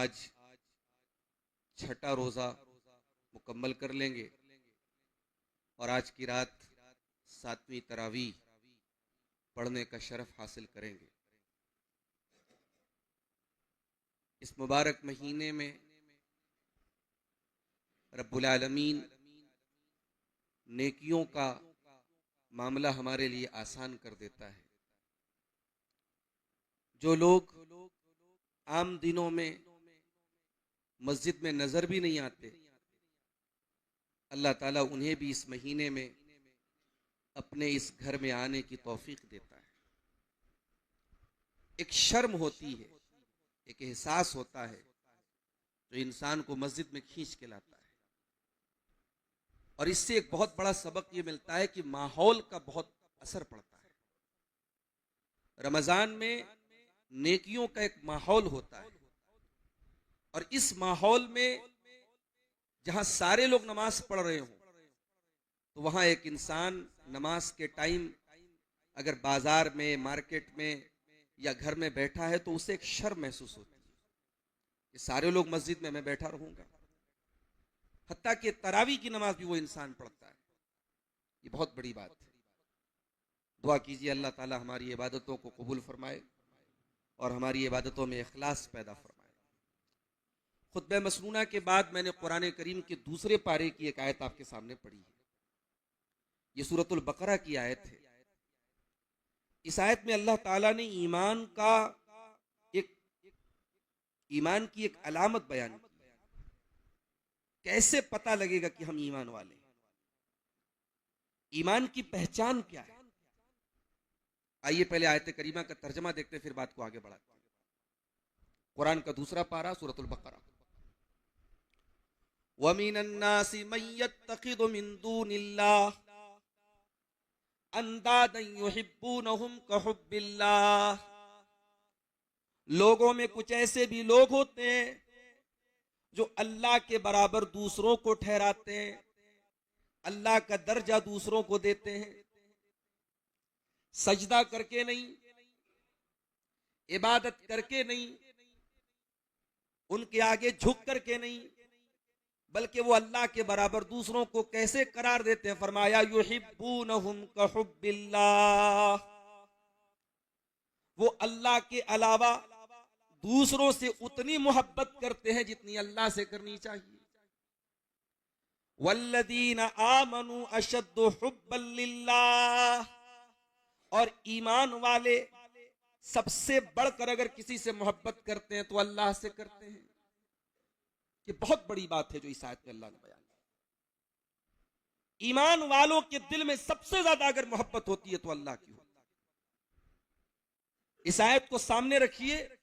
आज छठा रोजा मुकम्मल कर लेंगे और आज की रात 7वीं तरावी पढ़ने का शरफ हासिल करेंगे। इस मुबारक महीने में रब्बुल आलमीन नेकियों का मामला हमारे लिए आसान कर देता है। जो लोग आम दिनों में मस्जिद में नजर भी नहीं आते, अल्लाह ताला उन्हें भी इस महीने में अपने इस घर में आने की तौफीक देता है। एक शर्म होती है, एक एहसास होता है जो इंसान को मस्जिद में खींच के लाता है। और इससे एक बहुत बड़ा सबक ये मिलता है कि माहौल का बहुत असर पड़ता है। रमजान में नेकियों का एक माहौल होता है और इस माहौल में जहां सारे लोग नमाज पढ़ रहे हों तो वहां एक इंसान नमाज के टाइम अगर बाजार में, मार्केट में या घर में बैठा है तो उसे एक शर्म महसूस होती है कि सारे लोग मस्जिद में, मैं बैठा रहूंगा। हत्ता कि तरावी की नमाज भी वो इंसान पढ़ता है। ये बहुत बड़ी बात है। दुआ कीजिए अल्लाह ताला हमारी इबादतों को कबूल फरमाए और हमारी इबादतों में इखलास पैदा फरमाए। खुतबे मसनूना के बाद मैंने कुरान करीम के दूसरे पारे की एक आयत आपके सामने पढ़ी है। ये सूरतुल बकरा की आयत है। इस आयत में अल्लाह ताला ने ईमान की एक अलामत बयान की। कैसे पता लगेगा कि हम ईमान वाले हैं? ईमान की पहचान क्या है? आइए पहले आयत करीमा का तर्जमा देखते फिर बात को आगे बढ़ाते हैं। कुरान का दूसरा पारा सूरतुल बकरा। वमिनन नासि मन यत्तखिदु मिन दूनिल्लाह अंदादन युहिब्बूनहुम कहुब्बिल्लाह। लोगों में कुछ ऐसे भी लोग होते हैं जो अल्लाह के बराबर दूसरों को ठहराते हैं, अल्लाह का दर्जा दूसरों को देते हैं। सजदा करके नहीं, इबादत करके नहीं, उनके आगे झुक करके नहीं, बल्कि वो अल्लाह के बराबर दूसरों को कैसे करार देते हैं? फरमाया युहिब्बूनहुम कहुब्बिल्लाह। वो अल्लाह के अलावा दूसरों से उतनी मोहब्बत करते हैं जितनी अल्लाह से करनी चाहिए। वल्लदीन आमनु अशद्दु हुब्बन लिल्लाह। और ईमान वाले सबसे बढ़कर अगर किसी से मोहब्बत करते हैं तो अल्लाह से करते हैं। ये बहुत बड़ी बात है जो इस आयत में अल्लाह ने बयान की। ईमान वालों के दिल में सबसे ज्यादा अगर मोहब्बत होती है तो अल्लाह की होती है। इस आयत को सामने रखिए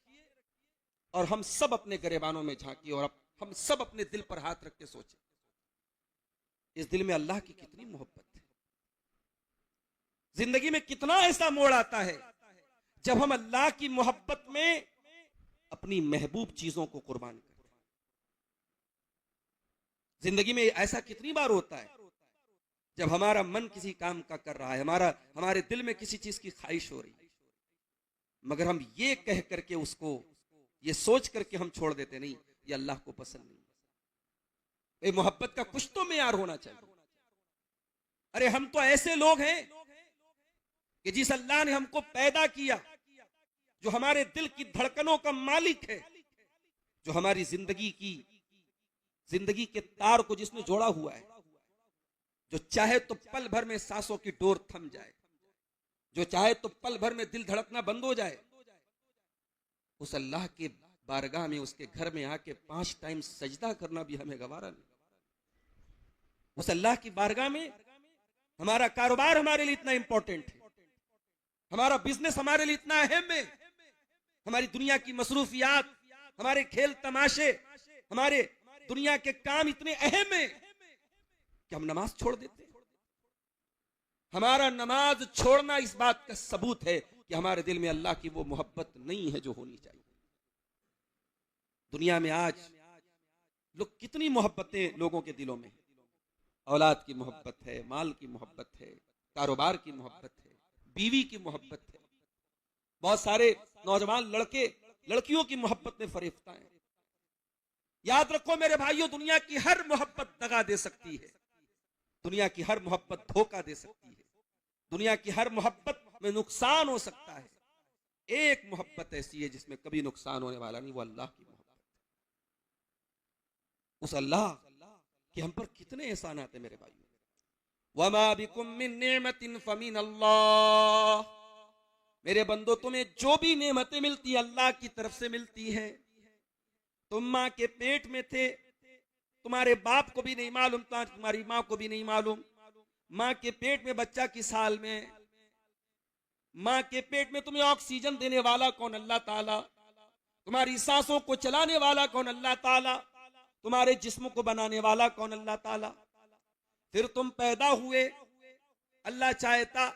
और हम सब अपने गिरेबानों में झांकिए और हम सब अपने दिल पर हाथ रख के सोचें, इस दिल में अल्लाह की कितनी मोहब्बत है। जिंदगी में कितना ऐसा मोड़ आता है जब हम अल्लाह की मोहब्बत में अपनी महबूब चीजों को कुर्बान करते हैं। जिंदगी में ऐसा कितनी बार होता है जब हमारा मन किसी काम का कर रहा है, हमारे दिल में किसी चीज की ख्वाहिश हो रही है, मगर हम ये कह करके उसको, ये सोच करके हम छोड़ देते, नहीं ये अल्लाह को पसंद नहीं। ये मोहब्बत का कुछ तो मेयार होना चाहिए। अरे हम तो ऐसे लोग हैं कि जिस अल्लाह ने हमको पैदा किया, जो हमारे दिल की धड़कनों का मालिक है, जो हमारी जिंदगी के तार को जिसने जोड़ा हुआ है, जो चाहे तो पल भर में सांसों की डोर थम जाए, जो चाहे तो पल भर में दिल धड़कना बंद हो जाए, उस अल्लाह के बारगाह में, उसके घर में आके 5 टाइम सजदा करना भी हमें गवारा नहीं। उस अल्लाह की बारगाह में हमारा कारोबार हमारे लिए इतना इंपॉर्टेंट है, हमारा बिजनेस हमारे लिए इतना अहम है, हमारी दुनिया की मसरूफियात, हमारे खेल तमाशे, हमारे दुनिया के काम इतने अहम है कि हम नमाज छोड़ देते हैं। हमारा नमाज छोड़ना इस बात का सबूत है कि हमारे दिल में अल्लाह की वो मोहब्बत नहीं है जो होनी चाहिए। दुनिया में आज लोग कितनी मोहब्बतें लोगों के दिलों में, औलाद की मोहब्बत है, माल की मोहब्बत है, कारोबार की मोहब्बत है, बीवी की मोहब्बत है, बहुत सारे नौजवान लड़के लड़कियों की मोहब्बत में फरेफ्ता हैं। याद रखो मेरे भाइयों, दुनिया की हर मोहब्बत दगा दे सकती है, दुनिया की हर मोहब्बत धोखा दे सकती है, दुनिया की हर मोहब्बत में नुकसान हो सकता है। एक मोहब्बत ऐसी है जिसमें कभी नुकसान होने वाला नहीं, वो अल्लाह की मोहब्बत। उस अल्लाह कि हम पर कितने एहसान आते मेरे भाइयों। वमा बिकुम मिन निअमतिन फमिन अल्लाह, मेरे बंदो तुम्हें जो भी नेमतें मिलती है अल्लाह की तरफ से मिलती है। तुम माँ के पेट में थे, तुम्हारे बाप को भी नहीं मालूम था, तुम्हारी माँ को भी नहीं मालूम। माँ के पेट में बच्चा किस हाल में, माँ के पेट में तुम्हें ऑक्सीजन देने वाला कौन? अल्लाह ताला। तुम्हारी सांसों को चलाने वाला कौन? अल्लाह ताला। तुम्हारे जिस्म को बनाने वाला कौन? अल्लाह ताला। फिर तुम पैदा हुए, अल्लाह चाहता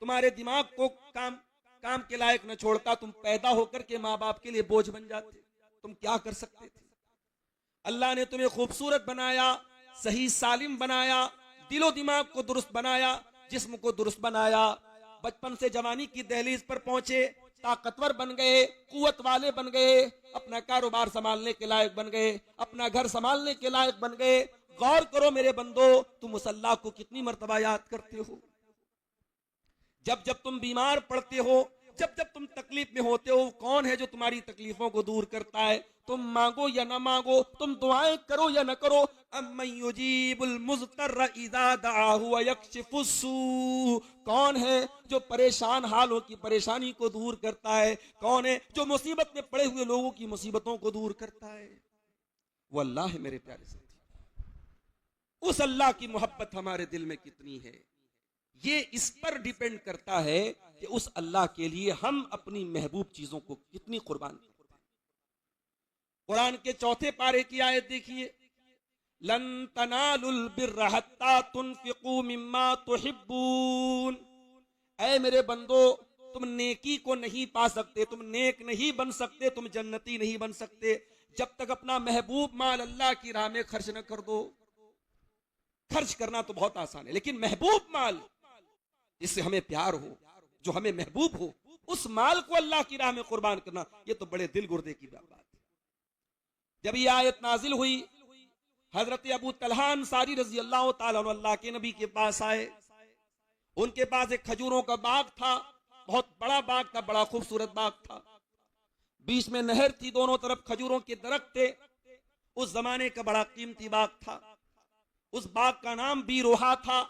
तुम्हारे दिमाग को काम के लायक न छोड़ता, तुम पैदा होकर के माँ बाप के लिए बोझ बन जाते। तुम क्या कर सकते थे? अल्लाह ने तुम्हें खूबसूरत बनाया, सही सालिम बनाया, दिलो दिमाग को दुरुस्त बनाया, जिस्म को दुरुस्त बनाया। बचपन से जवानी की दहलीज पर पहुंचे, ताकतवर बन गए, कुवत वाले बन गए, अपना कारोबार संभालने के लायक बन गए, अपना घर संभालने के लायक बन गए। गौर करो मेरे बंदो, तुम उस अल्लाह को कितनी मर्तबा याद करते हो? जब जब तुम बीमार पड़ते हो, जब जब तुम तकलीफ में होते हो, कौन है जो तुम्हारी तकलीफों को दूर करता है? तुम मांगो या ना मांगो, तुम दुआएं करो या न करो, अम्मन युजीबुल मुज़्तर्र इज़ा दआहु व यक्शिफुस सू, कौन है जो परेशान हालों की परेशानी को दूर करता है? कौन है जो मुसीबत में पड़े हुए लोगों की मुसीबतों को दूर करता है? वो अल्लाह है मेरे प्यारे साथी। उस अल्लाह की मोहब्बत हमारे दिल में कितनी है, ये इस पर डिपेंड करता है कि उस अल्लाह के लिए हम अपनी महबूब चीजों को कितनी कुर्बान करते हैं। कुरान के 4 पारे की आयत देखिए, लन तनालुल बिर्र हत्ता तुनफिकू मिम्मा तुहिब्बून, ऐ मेरे बंदो तुम नेकी को नहीं पा सकते, तुम नेक नहीं बन सकते, तुम जन्नती नहीं बन सकते जब तक अपना महबूब माल अल्लाह की राह में खर्च न कर दो। खर्च करना तो बहुत आसान है, लेकिन महबूब माल जिससे हमें प्यार हो, जो हमें महबूब हो, उस माल को अल्लाह की राह में कुर्बान करना, ये तो बड़े दिल गुर्दे की बात है। जब ये आयत नाजिल हुई, हजरत अबू तलहा अंसारी रजी अल्लाह ताला अन्हु अल्लाह के नबी के पास आए। उनके पास एक खजूरों का बाग था, बहुत बड़ा बाग था, बड़ा खूबसूरत बाग था। बीच में नहर थी, दोनों तरफ खजूरों के दरख्त थे। उस जमाने का बड़ा कीमती बाग था। उस बाग का नाम बीरोहा था।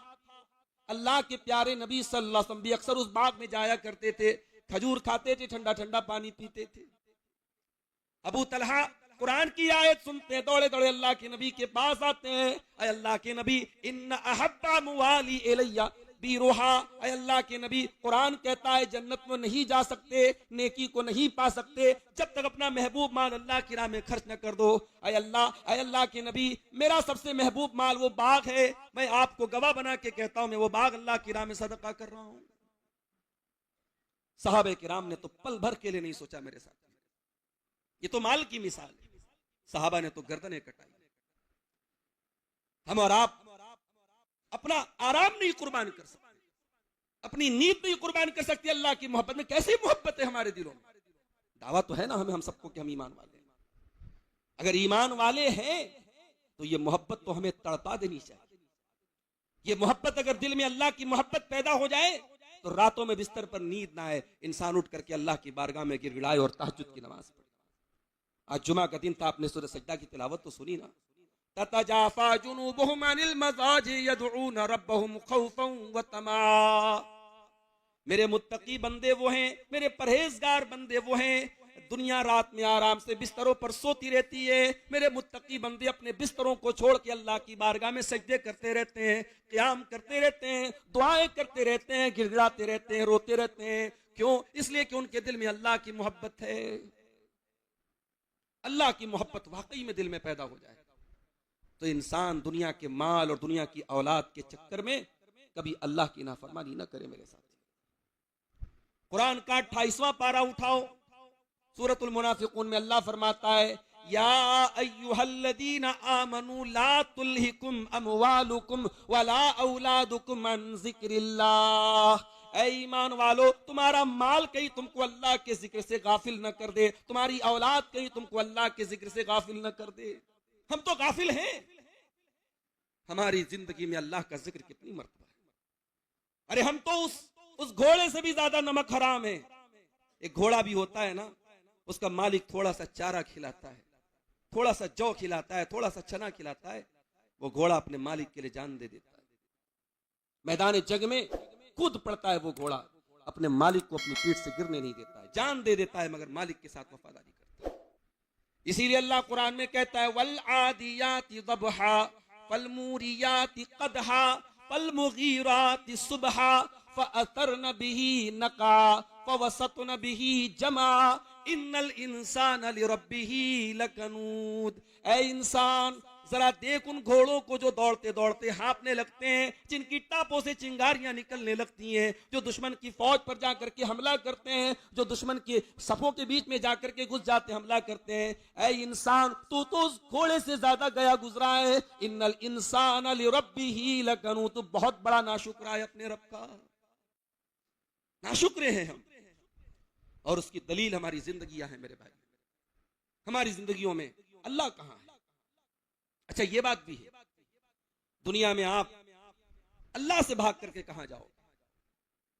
अल्लाह के प्यारे नबी सल्लल्लाहु अलैहि वसल्लम भी अक्सर उस बाग में जाया करते थे, खजूर खाते थे, ठंडा ठंडा पानी पीते थे। अबू तलहा कुरान की आयत सुनते दौड़े दौड़े अल्लाह के नबी के पास आते हैं, अय अल्लाह के नबी इन्ना अहब्बा मुवाली इलैया बीरोहा, अय अल्लाह के नबी कुरान कहता है जन्नत में नहीं जा सकते, नेकी को नहीं पा सकते जब तक अपना महबूब माल अल्लाह की राह में खर्च न कर दो। अय अल्लाह के नबी मेरा सबसे महबूब माल वो बाग है, मैं आपको गवाह बना के कहता हूं, मैं वो बाग अल्लाह की राह में सदका कर रहा हूं। सहाबे किराम ने तो पल भर के लिए नहीं सोचा मेरे साथ, ये तो माल की मिसाल है। सहाबा ने तो गर्दनें कटाई। हम और आप अपना आराम नहीं कुर्बान कर सकते, अपनी नींद नहीं कुर्बान कर सकते अल्लाह की मोहब्बत में। कैसी मोहब्बत है हमारे दिलों में? दावा तो है ना हमें, हम सबको कि हम ईमान वाले हैं। अगर ईमान वाले हैं तो ये मोहब्बत तो हमें तड़पा देनी चाहिए। ये मोहब्बत अगर दिल में अल्लाह की मोहब्बत पैदा हो जाए तो रातों में बिस्तर पर नींद ना आए, इंसान उठ करके अल्लाह की बारगाह में गिड़गिड़ाए और तहज्जुद की नमाज पढ़े। आज जुमा का दिन था, आपने सूरह सजदा की तिलावत तो सुनी ना, ततजाफा जुनूबुहुम अनिल मज़ाजी यदऊन रब्बहुम खौफन व तमा। मेरे मुत्तकी बंदे वो हैं, मेरे परहेजगार बंदे वो हैं, दुनिया रात में आराम से बिस्तरों पर सोती रहती है। मेरे मुत्तकी बंदे अपने बिस्तरों को छोड़ के अल्लाह की बारगाह में सजदे करते रहते हैं, क़याम करते रहते हैं, दुआएं करते रहते हैं, गिड़गिड़ाते रहते हैं, रोते रहते हैं। क्यों? इसलिए कि उनके दिल में अल्लाह की मोहब्बत है। अल्लाह की मोहब्बत वाकई में दिल में पैदा हो जाए तो इंसान दुनिया के माल और दुनिया की औलाद के चक्कर में कभी अल्लाह की नाफरमानी न करे। मेरे साथ कुरान का 28वां पारा उठाओ, सूरतुल मुनाफिकून में अल्लाह फरमाता है, या अय्युहल्लदीना आमनू ला तुल्हिकुम अमवालुकुम वला औलादुकुम अन ज़िक्रिल्लाह। ऐ ईमान वालो, तुम्हारा माल कहीं तुमको अल्लाह के जिक्र से गाफिल न कर दे, तुम्हारी औलाद कहीं तुमको अल्लाह के जिक्र से गाफिल न कर दे। हम तो गाफिल हैं। हमारी जिंदगी में अल्लाह का जिक्र कितनी मर्तबा है। अरे हम तो उस घोड़े से भी ज्यादा नमक हराम है। एक घोड़ा भी होता है ना, उसका मालिक थोड़ा सा चारा खिलाता है, थोड़ा सा जौ खिलाता है, थोड़ा सा चना खिलाता है, वो घोड़ा अपने मालिक के लिए जान दे देता है। मैदान जंग में कूद पड़ता है वो घोड़ा, अपने मालिक को अपनी पीठ से गिरने नहीं देता है, जान दे देता है, मगर मालिक के साथ वफादारी करता है। इसीलिए अल्लाह कुरान में कहता है वल आदियाति ज़बहा वल मूरियाति क़दहा वल मुगीराति सुबहा फ़अतरन बिही नक़ा फ़वसतन बिही जमा इन्नल इंसान लिरब्बिही लकनूद। ऐ इंसान, जरा देख उन घोड़ों को जो दौड़ते दौड़ते हाँफने लगते हैं, जिनकी टापों से चिंगारियां निकलने लगती हैं, जो दुश्मन की फौज पर जाकर के हमला करते हैं, जो दुश्मन के सफों के बीच में जाकर के घुस जाते हमला करते हैं। ऐ इंसान, तू तो उस घोड़े से ज्यादा गया गुजरा है। इन्नल इंसान लिरब्बिही लकनूद, तू बहुत बड़ा नाशुक्र है अपने रब का। नाशुक्र हैं हम, और उसकी दलील हमारी जिंदगियां हैं मेरे भाई। हमारी जिंदगियों में अल्लाह कहां है? अच्छा, ये बात भी है, दुनिया में आप अल्लाह से भाग करके कहां जाओ?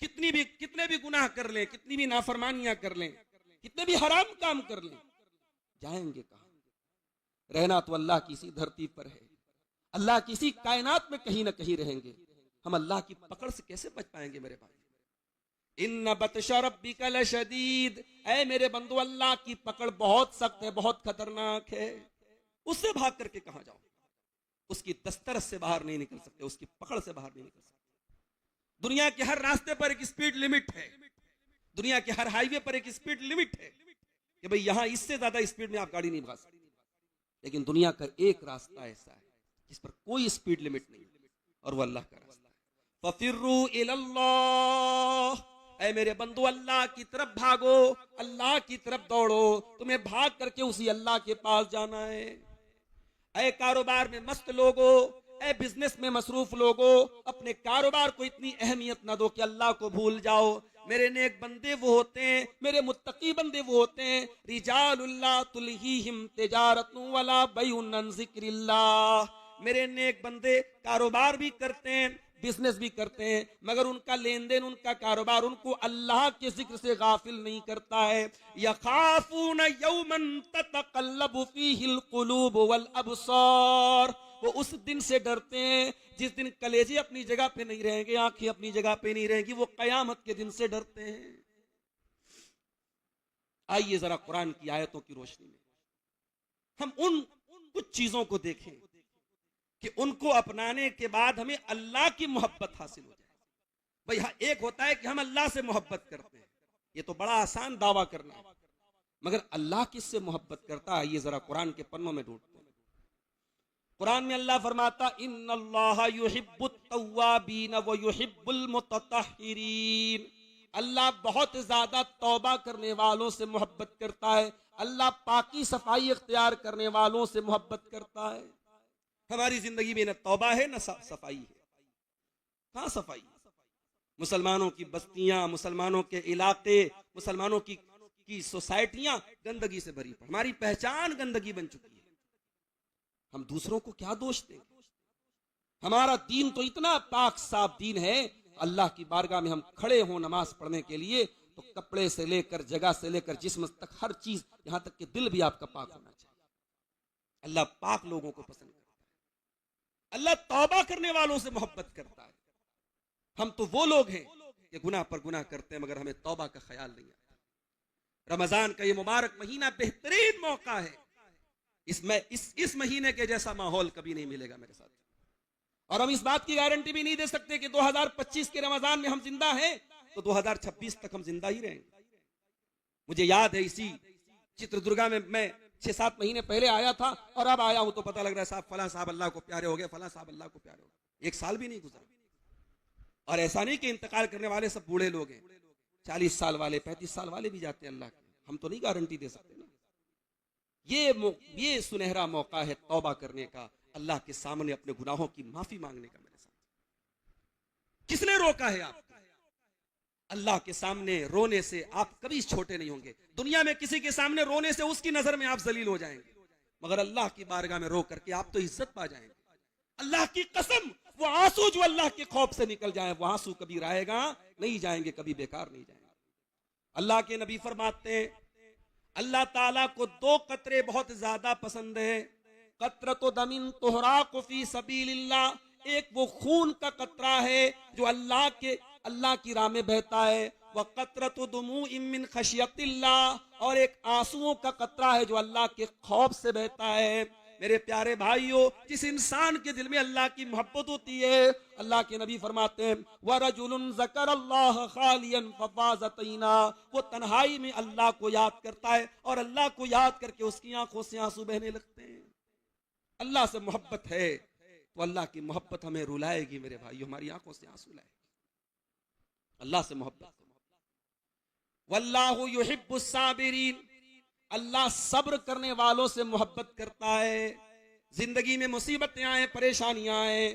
कितने भी गुनाह कर लें, कितनी भी नाफरमानियां कर लें, कितने भी हराम काम कर लें, जाएंगे कहां? रहना तो अल्लाह की इसी धरती पर है, अल्लाह की इसी कायनात में कहीं ना कहीं रहेंगे। हम अल्लाह की पकड़ से कैसे बच पाएंगे मेरे भाई? इन्ना बतशा रब्बिका लशदीद, ऐ मेरे बंदो, अल्लाह की पकड़ बहुत सख्त है, बहुत खतरनाक है। उससे भाग करके कहां जाओ? उसकी दस्तरस से बाहर नहीं निकल सकते, उसकी पकड़ से बाहर नहीं निकल सकते। दुनिया के हर रास्ते पर एक स्पीड लिमिट है, दुनिया के हर हाईवे पर एक स्पीड लिमिट है कि भाई यहां इससे ज्यादा स्पीड में आप गाड़ी नहीं भगा सकते। लेकिन दुनिया का एक रास्ता ऐसा है जिस पर कोई स्पीड लिमिट नहीं, और वो अल्लाह का रास्ता है। फफिर्रू इलल्लाह, ऐ मेरे बंदो, अल्लाह की तरफ भागो, अल्लाह की तरफ दौड़ो। तुम्हें भाग करके उसी अल्लाह के पास जाना है। ऐ कारोबार में मस्त लोगो, ऐ बिजनेस में मसरूफ लोगो, अपने कारोबार को इतनी अहमियत ना दो कि अल्लाह को भूल जाओ। मेरे नेक बंदे वो होते हैं, मेरे मुत्तकी बंदे वो होते हैं, रिजालुल्लाह तुल्हीहिम तिजारतु वला बैउन अन ज़िक्रिल्लाह। मेरे नेक बंदे कारोबार भी करते हैं, बिजनेस भी करते हैं, मगर उनका लेन देन, उनका कारोबार उनको अल्लाह के जिक्र से गाफिल नहीं करता है। यखाफून यौमन ततक़ल्लबु फीहिल क़ुलूब वल अब्सार, वो उस दिन से डरते हैं जिस दिन कलेजे अपनी जगह पे नहीं रहेंगे, आंखें अपनी जगह पे नहीं रहेंगी, वो कयामत के दिन से डरते हैं। आइए जरा कुरान की आयतों की रोशनी में हम उन कुछ चीजों को देखें कि उनको अपनाने के बाद हमें अल्लाह की मोहब्बत हासिल हो जाए। भाई हाँ, एक होता है कि हम अल्लाह से मोहब्बत करते हैं, ये तो बड़ा आसान दावा करना है, मगर अल्लाह किससे मोहब्बत करता है? ये जरा कुरान के पन्नों में ढूंढते हैं। कुरान में अल्लाह फरमाता, इन्नल्लाह युहिब्बुत तव्वाबीन व युहिब्बुल मुतत्तहिरीन। अल्लाह बहुत ज्यादा तौबा करने वालों से मोहब्बत करता है, अल्लाह पाकी सफाई इख्तियार करने वालों से मोहब्बत करता है। हमारी जिंदगी में न तौबा है न सफाई है। कहां सफाई? मुसलमानों की बस्तियां, मुसलमानों के इलाके, मुसलमानों की सोसाइटियां गंदगी से भरी पड़ी, हमारी पहचान गंदगी बन चुकी है। हम दूसरों को क्या दोष दें? हमारा दीन तो इतना पाक साफ दीन है, अल्लाह की बारगाह में हम खड़े हों नमाज पढ़ने के लिए तो कपड़े से लेकर, जगह से लेकर, जिस्म तक, हर चीज, यहां तक कि दिल भी आपका पाक होना चाहिए। अल्लाह पाक लोगों को पसंद करता है, अल्लाह तौबा करने वालों से मोहब्बत करता है। हम तो वो लोग हैं कि गुनाह पर गुनाह करते हैं, मगर हमें तौबा का ख्याल नहीं आता। रमजान का ये मुबारक महीना बेहतरीन मौका है, इस महीने के जैसा माहौल कभी नहीं मिलेगा मेरे साथ। और हम इस बात की गारंटी भी नहीं दे सकते कि 2025 के रमजान में हम जिंदा हैं तो 2026 तक हम जिंदा ही रहेंगे। मुझे याद है, इसी चित्रदुर्गा में मैं 6-7 महीने पहले आया था, और अब आया हूं तो पता लग रहा है साहब फला साहब अल्लाह को प्यारे हो गए, फला साहब अल्लाह को प्यारे हो गए। 1 साल भी नहीं गुजरा। और ऐसा नहीं कि इंतकाल करने वाले सब बूढ़े लोग हैं, 40 साल वाले, 35 साल वाले भी जाते हैं अल्लाह के। हम तो नहीं गारंटी दे सकते ना। ये सुनहरा मौका है तौबा करने का, अल्लाह के सामने अपने गुनाहों की माफी मांगने का। मेरे साथ किसने रोका है आपको? अल्लाह के सामने रोने से आप कभी छोटे नहीं होंगे। दुनिया में किसी के सामने रोने से उसकी नजर में आप जलील हो जाएंगे, मगर अल्लाह की बारगाह में रो करके आप तो इज्जत पा जाएंगे। अल्लाह की कसम, वो आंसू जो अल्लाह के खौफ से निकल जाए, वो आंसू कभी रहेगा नहीं, जाएंगे कभी बेकार नहीं जाएंगे। अल्लाह के नबी फरमाते हैं अल्लाह ताला को दो कतरे बहुत ज्यादा पसंद है। कतरतो दमिन तुहराकु फी सबीलिल्लाह, एक वो खून का कतरा है जो अल्लाह की राह में बहता है। वह कतरतो दुमूइन मिन खशियतिल्लाह, और एक आंसुओं का कतरा है जो अल्लाह के खौफ से बहता है। मेरे प्यारे भाइयों, जिस इंसान के दिल में अल्लाह की मोहब्बत होती है, अल्लाह के नबी फरमाते हैं वरजुलुन ज़करल्लाह खालियन फफ़ाज़तैना, वो तन्हाई में अल्लाह को याद करता है और अल्लाह को याद करके उसकी आंखों से आंसू बहने लगते हैं। अल्लाह से मोहब्बत है तो अल्लाह की मोहब्बत हमें रुलाएगी मेरे भाइयों, हमारी आंखों से आंसू लाएगी। अल्लाह से मोहब्बत, वल्लाहु युहिब्बुस साबिरीन, अल्लाह सब्र करने वालों से मोहब्बत करता है। जिंदगी में मुसीबतें आए, परेशानियां आए,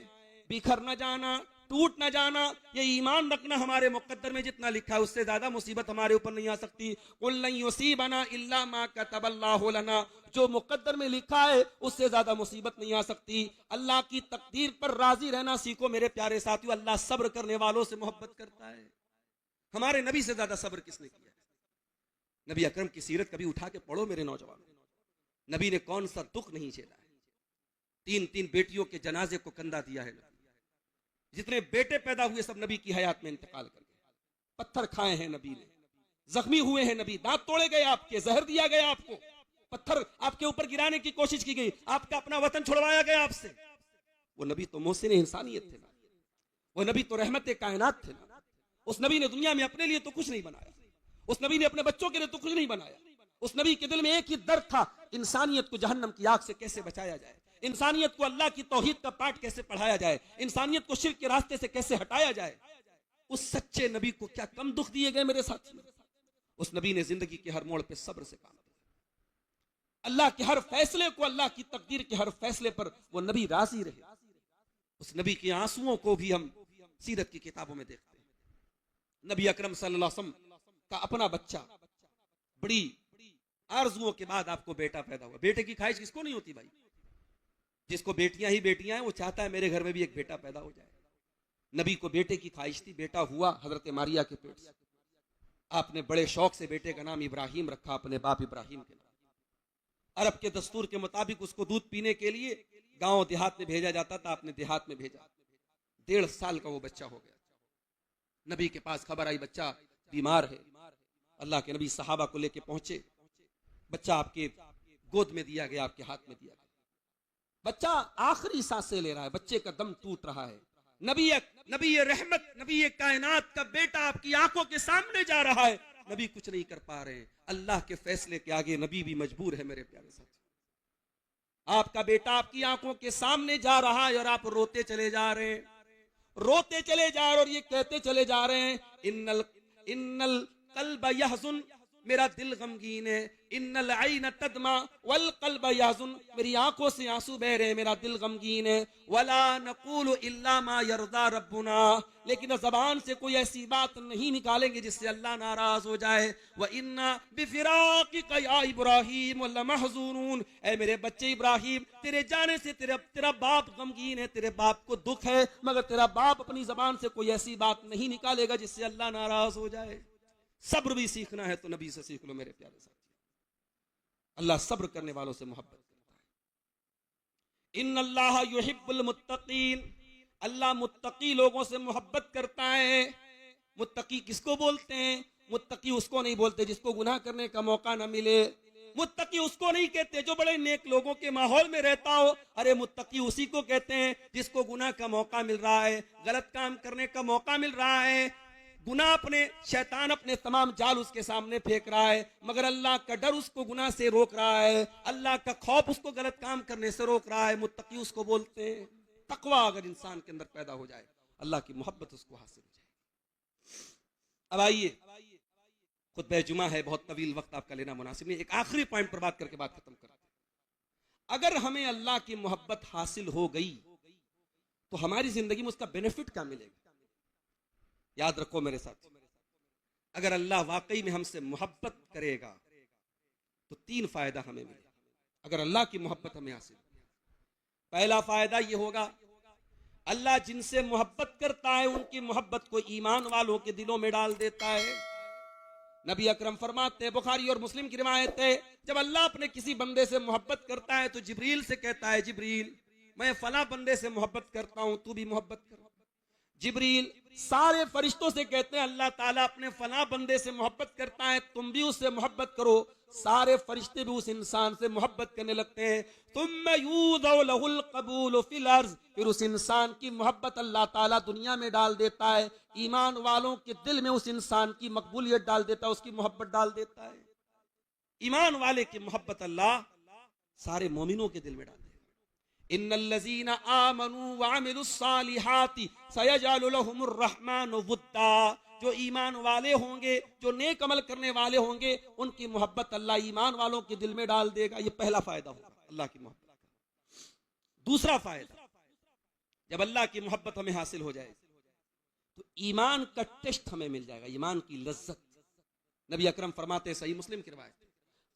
बिखर न जाना, टूट न जाना, ये ईमान रखना हमारे मुकद्दर में जितना लिखा है उससे ज्यादा मुसीबत हमारे ऊपर नहीं आ सकती। कुल लन युसीबना इल्ला मा कतबल्लाहु लना, जो मुकद्दर में लिखा है उससे ज्यादा मुसीबत नहीं आ सकती। अल्लाह की तकदीर पर राजी रहना सीखो मेरे प्यारे साथियों। अल्लाह सब्र करने वालों से मोहब्बत करता है। हमारे नबी से ज्यादा सब्र किसने किया? नबी अकरम की सीरत कभी उठा के पढ़ो मेरे नौजवानों। नबी ने कौन सा दुख नहीं झेला है। 3 बेटियों के जनाजे को कंधा दिया है। जितने बेटे पैदा हुए सब नबी की हयात में इंतकाल कर गए। पत्थर खाए हैं नबी ने, जख्मी हुए हैं नबी, दांत तोड़े गए आपके, जहर दिया गया आपको, पत्थर आपके ऊपर गिराने की कोशिश की गई, आपका अपना वतन छुड़वाया गया आपसे। वो नबी तो मोहसिन इंसानियत थे ना, वो नबी तो रहमत कायनात थे ना। उस नबी ने दुनिया में अपने लिए तो कुछ नहीं बनाया, उस नबी ने अपने बच्चों के लिए तो कुछ नहीं बनाया। उस नबी के दिल में एक ही दर्द था, इंसानियत को जहन्नम की आग से कैसे बचाया जाए, इंसानियत को अल्लाह की तौहीद का पाठ कैसे पढ़ाया जाए, इंसानियत को शिर्क के रास्ते से कैसे हटाया जाए। उस सच्चे नबी को क्या कम दुख दिए गए मेरे साथी। उस नबी ने जिंदगी के हर मोड़ पे सब्र से काम किया। अल्लाह के हर फैसले को, अल्लाह की तकदीर के हर फैसले पर वो नबी राजी रहे। उस नबी के आंसुओं को भी हम सीरत की किताबों में देखते हैं। नबी अकरम सल्लल्लाहु अलैहि वसल्लम का अपना बच्चा, बड़ी आरजुओं के बाद आपको बेटा पैदा हुआ। बेटे की ख्वाहिश किसको नहीं होती भाई? जिसको बेटियां ही बेटियां हैं वो चाहता है मेरे घर में भी एक बेटा पैदा हो जाए। नबी को बेटे की ख्वाहिश थी, बेटा हुआ हजरत मारिया के पेट से। आपने बड़े शौक से बेटे का नाम इब्राहिम रखा, अपने बाप इब्राहिम के नाम। अरब के दस्तूर के मुताबिक उसको दूध पीने के लिए गांव देहात में भेजा जाता था, आपने देहात में भेजा। 1.5 साल का वो बच्चा हो गया। नबी के पास खबर आई बच्चा बीमार है। अल्लाह के नबी सहाबा को लेके पहुंचे। बच्चा आपके गोद में दिया गया, आपके हाथ में दिया गया। बच्चा आखिरी सांसें ले रहा है, बच्चे का दम टूट रहा है। नबी रहमत, नबी कायनात का बेटा आपकी आंखों के सामने जा रहा है, नबी कुछ नहीं कर पा रहे। अल्लाह के फैसले के आगे नबी भी मजबूर है मेरे प्यारे साथी। आपका बेटा आपकी आंखों के सामने जा रहा है और आप रोते चले जा रहे हैं, रोते चले जा रहे हैं और ये कहते चले जा रहे हैं इन्नल कल्ब यहज़ुन, मेरा दिल गमगीन है। इन्नल ऐन तदमा वल कल्ब यहज़ुन, मेरी आंखों से आंसू बह रहे हैं, मेरा दिल गमगीन है। वला नक़ूलु इल्ला मा यरदा रब्बुना, लेकिन ज़बान से कोई ऐसी बात नहीं निकालेंगे जिससे अल्लाह नाराज हो जाए। व इन्ना बिफिराक़िका या इब्राहीम लमहज़ूनून, ऐ मेरे बच्चे इब्राहिम, तेरे जाने से तेरा बाप गमगीन है, तेरे बाप को दुख है, मगर तेरा बाप अपनी ज़बान से कोई ऐसी बात नहीं निकालेगा जिससे अल्लाह नाराज हो जाए। सब्र भी सीखना है तो नबी से सीख लो मेरे प्यारे साथी। अल्लाह सब्र करने वालों से मोहब्बत करता है। इन्नल्लाह युहिब्बुल मुत्तकीन, अल्लाह मुत्तकी लोगों से मोहब्बत करता है। मुत्तकी किसको बोलते हैं? मुत्तकी उसको नहीं बोलते जिसको गुनाह करने का मौका ना मिले। मुत्तकी उसको नहीं कहते जो बड़े नेक लोगों के माहौल में रहता हो। अरे मुत्तकी उसी को कहते हैं जिसको गुनाह का मौका मिल रहा है, गलत काम करने का मौका मिल रहा है, गुनाह अपने शैतान अपने तमाम जाल उसके सामने फेंक रहा है, मगर अल्लाह का डर उसको गुनाह से रोक रहा है, अल्लाह का खौफ उसको गलत काम करने से रोक रहा है। मुत्तकी उसको बोलते हैं। तकवा अगर इंसान के अंदर पैदा हो जाए, अल्लाह की मोहब्बत उसको हासिल हो जाए। अब आइए, खुतबा जुमा है, बहुत तवील वक्त आपका लेना मुनासिब नहीं, एक आखिरी पॉइंट पर बात करके बात खत्म करते हैं। अगर हमें अल्लाह की मोहब्बत हासिल हो गई तो हमारी जिंदगी में उसका बेनिफिट क्या मिलेगा? याद रखो मेरे साथ, अगर अल्लाह वाकई में हमसे मोहब्बत करेगा तो 3 फायदा हमें मिलेगा। अगर अल्लाह की मोहब्बत हमें हासिल हो। पहला फायदा ये होगा, अल्लाह जिनसे मोहब्बत करता है उनकी मोहब्बत को ईमान वालों के दिलों में डाल देता है। नबी अकरम फरमाते हैं, बुखारी और मुस्लिम की रिवायत है, जब अल्लाह अपने किसी बंदे से मोहब्बत करता है तो जिब्रील से कहता है, जिब्रील मैं फला बंदे से मोहब्बत करता हूं, तू भी मोहब्बत कर। जिब्रील सारे फरिश्तों से कहते हैं, अल्लाह ताला अपने फला बंदे से मोहब्बत करता है, तुम भी उससे मोहब्बत करो। सारे फरिश्ते भी उस इंसान से मोहब्बत करने लगते हैं। फिर उस इंसान की मोहब्बत अल्लाह ताला दुनिया में डाल देता है, ईमान वालों के दिल में उस इंसान की मकबूलियत डाल देता है, उसकी मोहब्बत डाल देता है। ईमान वाले की मोहब्बत अल्लाह सारे मोमिनों के दिल में डाल देता है। इन्नल्लज़ीना आमनू व अमिलुस्सालिहाति सयजअलु लहुमुर रहमानु वुद्दा, जो ईमान वाले होंगे, जो नेक अमल करने वाले होंगे, उनकी मोहब्बत अल्लाह ईमान वालों के दिल में डाल देगा। ये पहला फायदा होगा अल्लाह की मोहब्बत का। दूसरा फायदा, जब अल्लाह की मोहब्बत हमें हासिल हो जाए तो ईमान का टेस्ट हमें मिल जाएगा, ईमान की लज्जत। नबी अकरम फरमाते, सही मुस्लिम की रिवायत,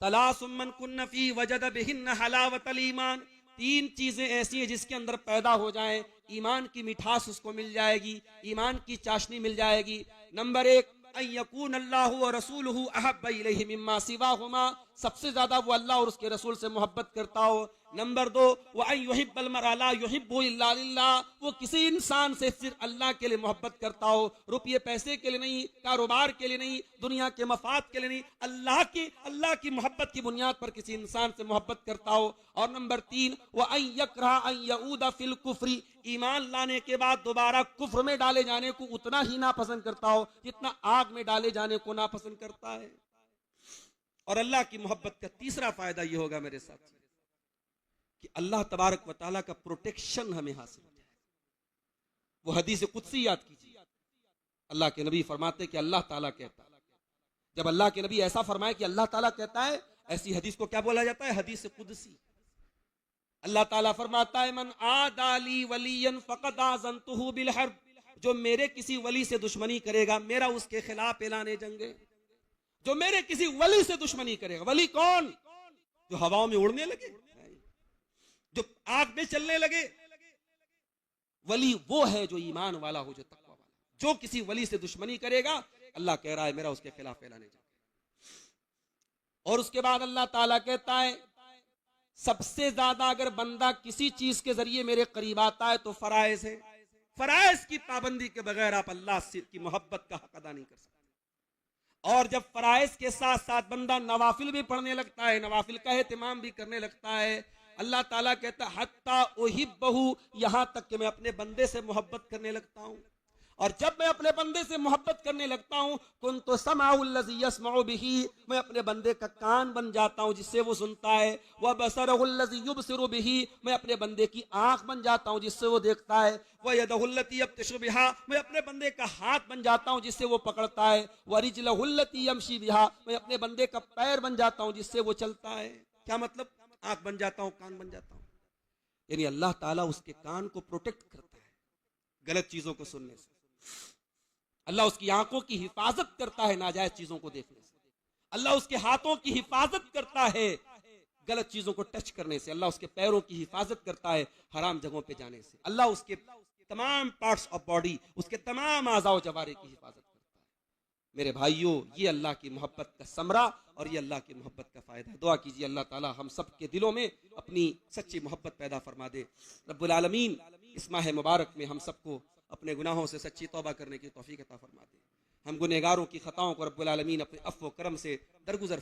तलासुम मन कुन्न फी वजद बिहिन्न हलावतल ईमान, तीन चीजें ऐसी हैं जिसके अंदर पैदा हो जाएं, ईमान की मिठास उसको मिल जाएगी, ईमान की चाशनी मिल जाएगी। नंबर एक, अय्यकून अल्लाहु व रसूलुहु अहब्ब इलैहि मिम्मा सिवाहुमा, सबसे ज्यादा वो अल्लाह और उसके रसूल से मोहब्बत करता हो। नंबर दो, व अन युहिब्बल मरअ ला युहिब्बु इल्ला लिल्लाह, वो किसी इंसान से सिर्फ अल्लाह के लिए मोहब्बत करता हो, रुपये पैसे के लिए नहीं, कारोबार के लिए नहीं, दुनिया के मफाद के लिए नहीं, अल्लाह की मोहब्बत की बुनियाद पर किसी इंसान से मोहब्बत करता हो। और नंबर तीन, व अन यकरा अन यऊदा फिल कुफ्री, ईमान लाने के बाद दोबारा कुफ्र में डाले जाने को उतना ही नापसंद करता हो जितना आग में डाले जाने को नापसंद करता है। और अल्लाह की मोहब्बत का तीसरा फायदा यह होगा मेरे साथ कि अल्लाह तबारक व तआला का प्रोटेक्शन हमें हासिल हो जाए। वो हदीस कुदसी याद कीजिए, अल्लाह के नबी फरमाते कि अल्लाह ताला कहता है, जब अल्लाह के नबी ऐसा फरमाए कि अल्लाह ताला कहता है, ऐसी हदीस को क्या बोला जाता है? हदीस कुदसी। अल्लाह ताला फरमाता है, मन आदाली वलियन फक़द आज़नतुहु बिल हर्ब, जो मेरे किसी वली से दुश्मनी करेगा, मेरा उसके खिलाफ ऐलान जंग है। जो मेरे किसी वली से दुश्मनी करेगा, वली कौन? जो हवाओं में उड़ने लगे, जो आग में चलने लगे, वली वो है जो ईमान वाला हो, जो तकवा वाला। जो किसी वली से दुश्मनी करेगा, अल्लाह कह रहा है मेरा उसके खिलाफ ऐलान जंग। और उसके बाद अल्लाह ताला कहता है, सबसे ज्यादा अगर बंदा किसी चीज के जरिए मेरे करीब आता है तो फराइज है। फराइज की पाबंदी के बगैर आप अल्लाह की मोहब्बत का हक अदा नहीं कर सकते। और जब फराइज के साथ साथ बंदा नवाफिल भी पढ़ने लगता है, नवाफिल का एहतिमाम भी करने लगता है, अल्लाह ताला कहता है हत्ता उहिब्बहु, यहां तक कि मैं अपने बंदे से मोहब्बत करने लगता हूं। और जब मैं अपने बंदे से मोहब्बत करने लगता हूं, कुन्तु समाउल्लज़ी यस्मउ बिही, मैं अपने बंदे का कान बन जाता हूं जिससे वो सुनता है। व बसरुल्लज़ी युबसिरु बिही, मैं अपने बंदे की आंख बन जाता हूं जिससे वो देखता है। व यदहुल्लती यब्तिशु बिहा, मैं अपने बंदे का हाथ बन जाता हूं जिससे वो पकड़ता है। व रिजलहुल्लती यमशी बिहा, मैं अपने बंदे का पैर बन जाता हूं जिससे वो चलता है। क्या मतलब? आंख बन जाता हूं, कान बन जाता हूं। यानी अल्लाह ताला उसके कान को प्रोटेक्ट करता है गलत चीजों को सुनने से। अल्लाह उसकी आंखों की हिफाजत करता है नाजायज चीजों को देखने से। अल्लाह उसके हाथों की हिफाजत करता है गलत चीजों को टच करने से। अल्लाह उसके पैरों की हिफाजत करता है हराम जगहों पे जाने से। अल्लाह उसके तमाम पार्ट्स ऑफ बॉडी, उसके तमाम आज़ाओ जवारे की हिफाजत करता है। मेरे भाइयों, ये अल्लाह की मोहब्बत का समरा और ये अल्लाह की मोहब्बत का फायदा है। दुआ कीजिए अल्लाह ताला हम सब के दिलों में अपनी सच्ची मोहब्बत पैदा फरमा दे। रब्बुल आलमीन इस माह मुबारक में हम सबको अपने गुनाहों से सच्ची तौबा करने की तौफीक अता फरमा दे। हम गुनहगारों की खताओं को रब्बुल आलमीन अपने अफ़्व व करम से दरगुजर